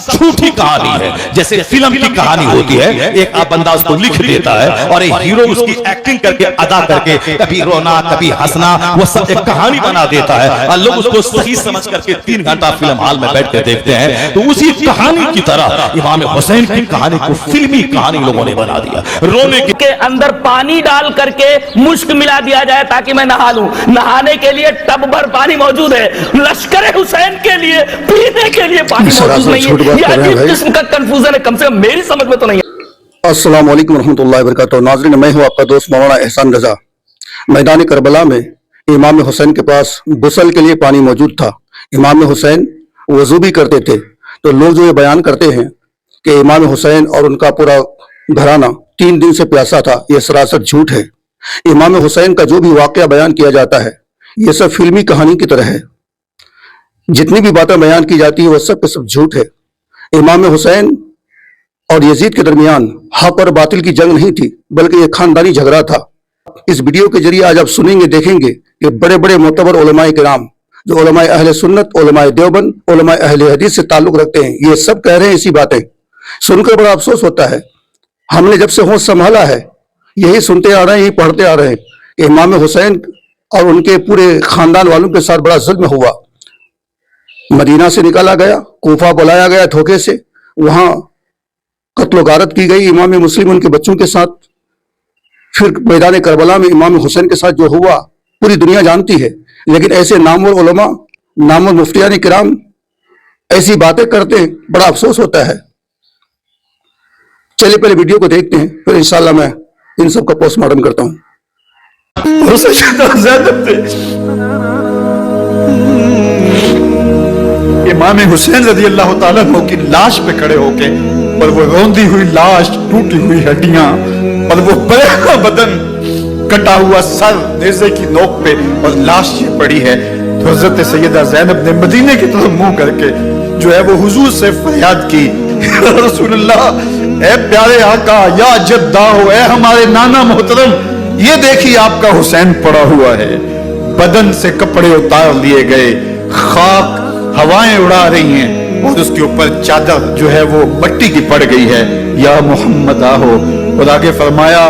झूठी कहानी है। जैसे फिल्म की कहानी होती है, एक बंदा उसको लिख देता है और एक हीरो उसकी एक्टिंग करके अदा करके कभी रोना कभी हंसना वो सब एक कहानी बना देता है और लोग उसको सही समझ करके 3 घंटा फिल्म हॉल में बैठ के देखते हैं। तो उसी कहानी की तरह इमाम हुसैन की कहानी को फिल्मी कहानी लोगों ने बना दिया। रोने के अंदर पानी डाल करके मुश्क मिला दिया जाए ताकि मैं नहा लूं। नहाने के लिए टब भर पानी मौजूद है, लश्कर हुसैन के लिए पीने के लिए पानी मौजूद नहीं है। ये अजीब किस्म का कंफ्यूजन है, कम से कम मेरी समझ में तो नहीं है। अस्सलाम वालेकुम रहमतुल्लाहि व बरकातहू। नाज़रीन, मैं हूँ आपका दोस्त मौलाना एहसान रजा। मैदान करबला में इमाम हुसैन के पास गुस्ल के लिए पानी मौजूद था। इमाम हुसैन वजू भी करते थे। तो लोग जो ये बयान करते हैं कि इमाम हुसैन और उनका पूरा घराना 3 दिन से प्यासा था, ये सरासर झूठ है। इमाम हुसैन का जो भी वाकया बयान किया जाता है ये सब फिल्मी कहानी की तरह है। जितनी भी बातें बयान की जाती है वो सब के सब झूठ है। इमाम हुसैन और यजीद के दरमियान हक और बातिल की जंग नहीं थी, बल्कि ये खानदानी झगड़ा था। इस वीडियो के जरिए आज आप सुनेंगे, देखेंगे कि बड़े बड़े मोतबर उलमाए किराम जो उलमाए अहले सुन्नत, उलमाए देवबंद, उलमाए अहले हदीस से ताल्लुक रखते हैं, ये सब कह रहे हैं इसी बातें। सुनकर बड़ा अफसोस होता है। हमने जब से होश संभाला है यही सुनते आ रहे हैं, यही पढ़ते आ रहे हैं कि इमाम हुसैन और उनके पूरे खानदान वालों के साथ बड़ा जुल्म हुआ। मदीना से निकाला गया, कूफा बुलाया गया धोखे से, वहां कत्ल गारत की गई इमाम मुस्लिम उनके बच्चों के साथ। फिर मैदान करबला में इमाम हुसैन के साथ जो हुआ पूरी दुनिया जानती है। लेकिन ऐसे नामवर उलमा, नामवर मुफ्तियान किराम ऐसी बातें करते हैं, बड़ा अफसोस होता है। चलिए पहले वीडियो को देखते हैं, फिर इंशाल्लाह मैं इन सब का पोस्टमार्टम करता हूँ। इमाम हुसैन रज़ी अल्लाह ताला अन्हु की लाश पे खड़े होके और वो रोंदी हुई लाश, टूटी हुई हड्डियां और वो बड़ा बदन, कटा हुआ सर नेज़े की नोक पे और लाश ये पड़ी है। तो हज़रत सैयदा ज़ैनब ने मदीने की तरफ मुंह करके जो है वो हुजूर से फरियाद की, रसूलुल्लाह, ए प्यारे आका, या जद्दा हो, ए हमारे नाना मोहतरम, ये देखिए आपका हुसैन पड़ा हुआ है। बदन से कपड़े उतार लिए गए, खाक हवाएं उड़ा रही हैं और उसके ऊपर चादर जो है वो मट्टी की पड़ गई है। या मोहम्मद आहो। और आगे फरमाया,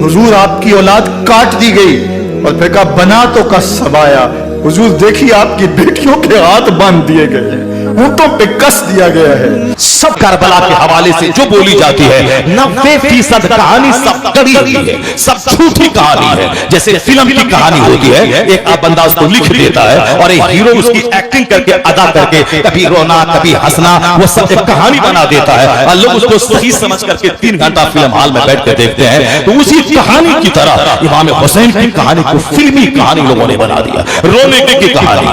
हुजूर आपकी औलाद काट दी गई। और फिर कहा, बना तो का सबाया, हुजूर देखिए आपकी बेटियों के हाथ बांध दिए गए हैं, ऊंटों पे कस दिया गया है। सब करबला के हवाले से जो बोली जाती है 90% कहानी सब कड़ी हुई है, सब झूठी कहानी है। जैसे फिल्म की कहानी होती है, एक बंदा उसको लिख देता है और एक हीरो उसकी एक्टिंग करके अदा करके कभी रोना कभी हंसना वो सब एक कहानी बना देता है और लोग उसको सही समझ करके 3 घंटा फिल्म हॉल में बैठ के देखते हैं। तो उसी कहानी की तरह इमाम हुसैन की कहानी को फिल्मी कहानी लोगों ने बना दिया। रोने की कहानी,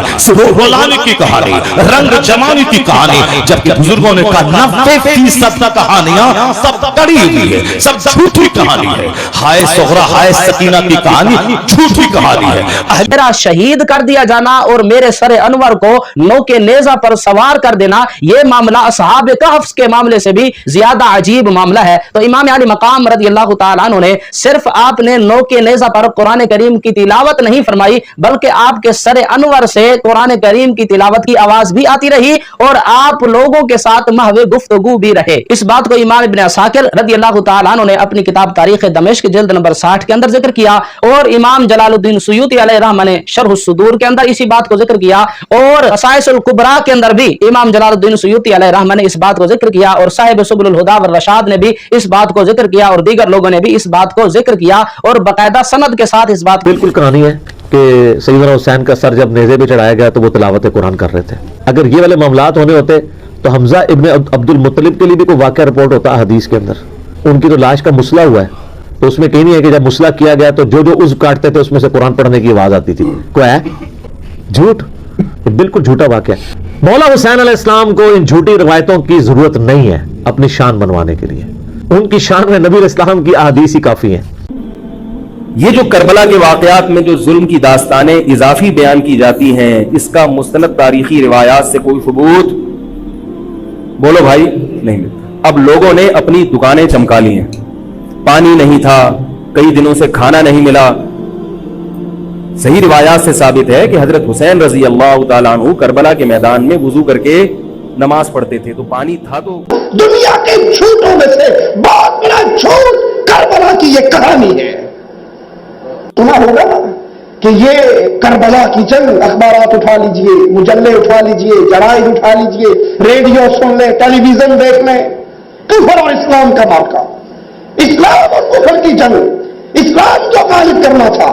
रुलाने की कहानी, रंग जमाने की कहानी, जबकि बुजुर्गों ने कहा 90% कहानियां सब कड़ी हुई है, सब झूठी कहानी है। हाय सोहरा हाय सकीना की कहानी झूठी कहानी है। मेरा शहीद कर दिया जाना और मेरे सरे अनवर को नौके नेजा पर सवार कर देना, यह मामला असहाब कहफ के मामले से भी ज्यादा अजीब मामला है। तो इमाम अली मकाम रज़ी अल्लाह तआला अन्हु ने सिर्फ आपने नौके नेजा पर कुरान करीम की तिलावत नहीं फरमाई, बल्कि आपके सरे अनवर से कुरान करीम की तिलावत की आवाज भी आती रही और आप लोगों के साथ महवे गुफ्तगू भी रहे। इस बात को इमाम इब्न असाकिर रज़ी अल्लाह तआला अन्हु ने अपनी किताब तारीख दमिश्क जिल्द नंबर 60 के अंदर जिक्र किया और इमाम जलालुद्दीन सुयूती अलैहिर्रहमा ने शरह सुदूर के अंदर इसी बात को जिक्र किया और असाइसुल कुबरा के अंदर भी इमाम जलालुद्दीन सुयूती अलैहिर्रहमा ने इस बात को जिक्र किया और साहिब सुबुलुल हुदा व रशाद ने भी इस बात को जिक्र किया और दीगर लोगों ने भी इस बात को जिक्र किया और बाकायदा सनद के साथ इस बात बिल्कुल कहानी है कि सैयदना हुसैन का सर जब नेज़े पे चढ़ाया गया तो वो तिलावत कुरान कर रहे थे। अगर ये वाले मामलात होने होते तो हमजा इब्न अब्दुल मुत्तलिब के लिए भी कोई वाक़या रिपोर्ट होता हदीस के अंदर। उनकी तो लाश का मुसला हुआ है, तो उसमें कहीं नहीं है कि जब मुसला किया गया तो जो जो उज़्व काटते थे उसमें से कुरान पढ़ने की आवाज आती थी। कोई है झूठ, बिल्कुल झूठा वाक़या। मौला हुसैन अलैहिस्सलाम को इन झूठी रवायतों की जरूरत नहीं है अपनी शान बनवाने के लिए। उनकी शान में नबी अलैहिस्सलाम की अहादीस ही काफी है। ये जो करबला के वाक़यात में जो जुल्म की दास्तानें इजाफी बयान की जाती हैं, इसका मुस्तनद तारीखी रिवायात से कोई सबूत बोलो भाई नहीं मिलता। अब लोगों ने अपनी दुकानें चमका ली हैं, पानी नहीं था, कई दिनों से खाना नहीं मिला। सही रिवायात से साबित है कि हजरत हुसैन रजी अल्लाह तआला अन्हु करबला के मैदान में वुजू करके नमाज पढ़ते थे तो पानी था तो दुनिया के झूठों में से बहुत बड़ा झूठ करबला की ये कहानी है। सुना होगा कि ये करबला की जंग, अखबारात उठा लीजिए, मुजल्ले उठा लीजिए, जराइद उठा लीजिए, रेडियो सुन ले, टेलीविजन देख ले, कुफर और इस्लाम का मार्का, इस्लाम और कुफर की जंग, इस्लाम जो गालिब करना था,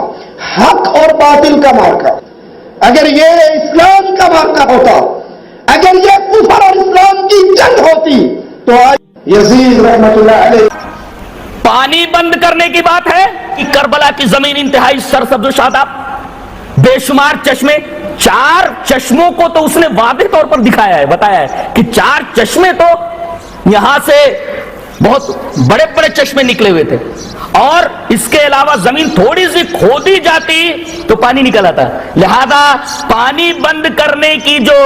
हक और बातिल का मार्का। अगर ये इस्लाम का मार्का होता, अगर ये कुफर और इस्लाम की जंग होती, तो आज यजीद रहमतुल्लाह अलैह। पानी बंद करने की बात है कि करबला की जमीन इंतहाई सरसब्ज़ शादाब, बेशुमार चश्मे, 4 चश्मों को तो उसने वादे तौर पर दिखाया है, बताया है कि 4 चश्मे तो यहां से बहुत बड़े बड़े चश्मे निकले हुए थे, और इसके अलावा जमीन थोड़ी सी खोदी जाती तो पानी निकल आता। लिहाजा पानी बंद करने की जो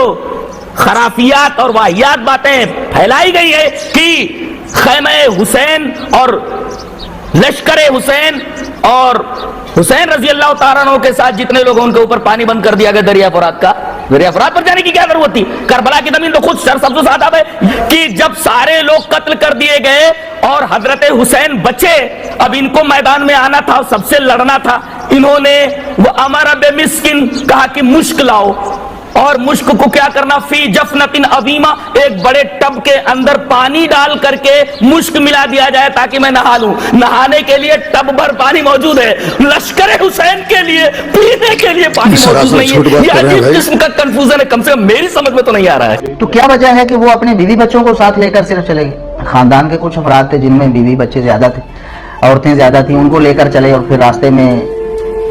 खराफियात और वाहियात बातें फैलाई गई है कि खैमे हुसैन और लश्कर हुसैन और हुसैन रजी अल्लाह तआला अन्हु के साथ जितने लोग उनके ऊपर पानी बंद कर दिया गया दरिया फुरात का, दरिया फुरात पर जाने की क्या जरूरत थी? करबला की जमीन तो खुद सरसब्ज़ शादाब है कि जब सारे लोग कत्ल कर दिए गए और हजरत हुसैन बचे, अब इनको मैदान में आना था, सबसे लड़ना था, इन्होंने वो अमर बे मिस्किन कहा कि मुश्क लाओ, और मुश्क को क्या करना, फी जफनतिन अजीमा, एक बड़े टब के अंदर पानी डाल करके मुश्क मिला दिया जाए ताकि मैं नहा लूं। नहाने के लिए टब भर पानी मौजूद है, लश्कर हुसैन के लिए पीने के लिए पानी मौजूद नहीं है। यह अजीब किस्म का कंफ्यूजन है, कम से कम मेरी समझ में तो नहीं आ रहा है। तो क्या वजह है कि वो अपने बीवी बच्चों को साथ लेकर सिर्फ चले गए? खानदान के कुछ अफराद थे जिनमें बीवी बच्चे ज्यादा थे, औरतें ज्यादा थी, उनको लेकर चले और फिर रास्ते में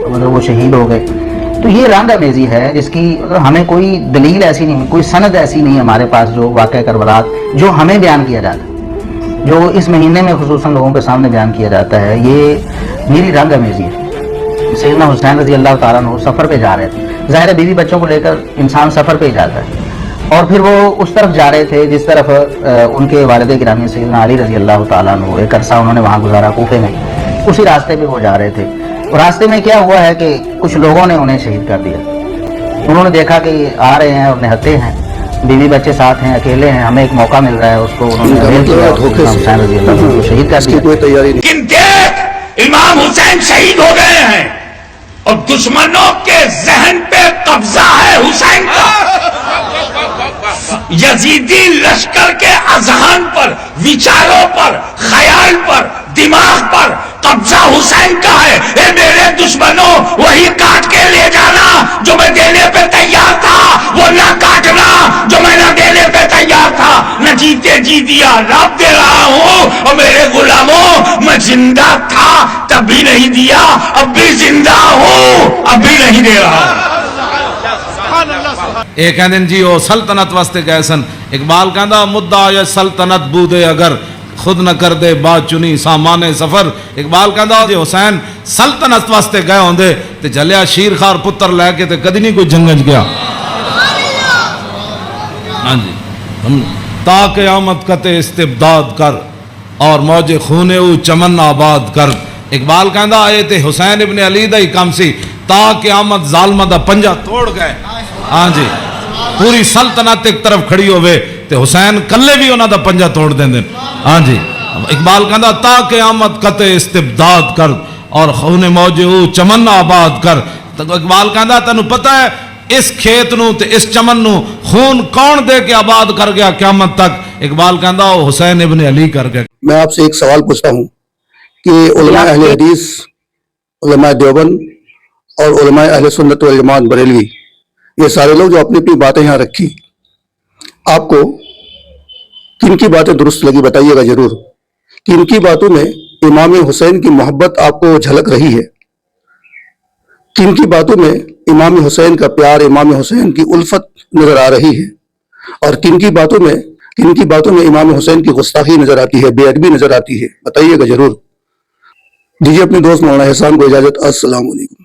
मतलब वो शहीद हो गए। तो ये रंग अमेजी है जिसकी हमें कोई दलील ऐसी नहीं, कोई सनद ऐसी नहीं है हमारे पास जो वाक़या करबला जो हमें बयान किया जाता है, जो इस महीने में खुसूसन लोगों के सामने बयान किया जाता है, ये मेरी रंग अमेजी है। सैयदना हुसैन रज़ी अल्लाह तआला अन्हु सफ़र पे जा रहे थे, ज़ाहिर है बीवी बच्चों को लेकर इंसान सफ़र पे ही जाता है, और फिर वो उस तरफ जा रहे थे जिस तरफ उनके वालिद गिरामी सैयदना अली रज़ी अल्लाह तआला अन्हु एक अरसा उन्होंने वहाँ गुजारा कूफे में, उसी रास्ते पे वो जा रहे थे। और रास्ते में क्या हुआ है कि कुछ लोगों ने उन्हें शहीद कर दिया। उन्होंने देखा कि आ रहे हैं और निहत्ते हैं, बीवी बच्चे साथ हैं, अकेले हैं, हमें एक मौका मिल रहा है, उसको उन्होंने हुसैन रज़ी अल्लाह अन्हु को शहीद कर दिया। कोई तैयारी नहीं। लेकिन देख, इमाम हुसैन शहीद हो गए हैं और दुश्मनों के जहन पे कब्जा है हुसैन का। यजीदी लश्कर के अजहान पर, विचारों पर, ख्याल पर, दिमाग पर कब्जा हुसैन का है। ए मेरे दुश्मनों, वही काट के ले जाना जो मैं देने पे तैयार था, वो ना काटना जो मैं ना देने पे तैयार था। न जीते जी दिया, रब दे रहा हूं, और मेरे गुलामों मैं जिंदा था तब भी नहीं दिया, अब भी जिंदा हूं, अब भी नहीं दे रहा। ਇਹ ਕਹਿੰਦੇ ਜੀ ਉਹ सल्तनत वास्ते गए सन। इकबाल कहता मुद्दा ये सल्तनत बूदे अगर खुद न कर दे बात चुनी सामाने सफर। इकबाल कहता जे हुसैन सल्तनत वास्ते गए होंदे ते जलिया शीर खार पुत्र लैके ते कदी नहीं कोई जंगज गया। हाँ जी, ताकि आमद कते इस्तिबदाद कर और मौजे खूने उ चमन आबाद कर। इकबाल कहता ये ते हुसैन इब्ने अली दा ही काम सी, ताकि आमद जालमा दा पंजा तोड़ गए। हाँ जी, पूरी सल्तनत एक तरफ खड़ी होवे ते हुसैन कल्ले भी उन्हां दा पंजा तोड़ देंदे। हाँ जी, इकबाल कहता ताकि आमद कते इस्तिबदाद कर और खूने मौजे उ चमन आबाद कर। तो इकबाल कहता तेनू पता है इस खेत नू ते इस चमन नू खून कौन दे के आबाद कर गया क़यामत तक? इकबाल कहता हुसैन इब्ने अली कर गया। मैं आपसे एक सवाल पूछता हूँ कि उलमा अहले हदीस, उलमा देवबंद और उलमा अहले सुन्नत वल जमात बरेलवी, ये सारे लोग जो अपनी अपनी बातें यहाँ रखी, आपको किन की बातें दुरुस्त लगी बताइएगा जरूर। किन की बातों में इमाम हुसैन की मोहब्बत आपको झलक रही है, किन की बातों में इमाम हुसैन का प्यार, इमाम हुसैन की उल्फत नजर आ रही है, और किन की बातों में इमाम हुसैन की गुस्ताखी नजर आती है, बेअदबी नजर आती है, बताइएगा जरूर। दीजिए अपने दोस्त मौलाना एहसान को इजाजत। अस्सलाम वालेकुम।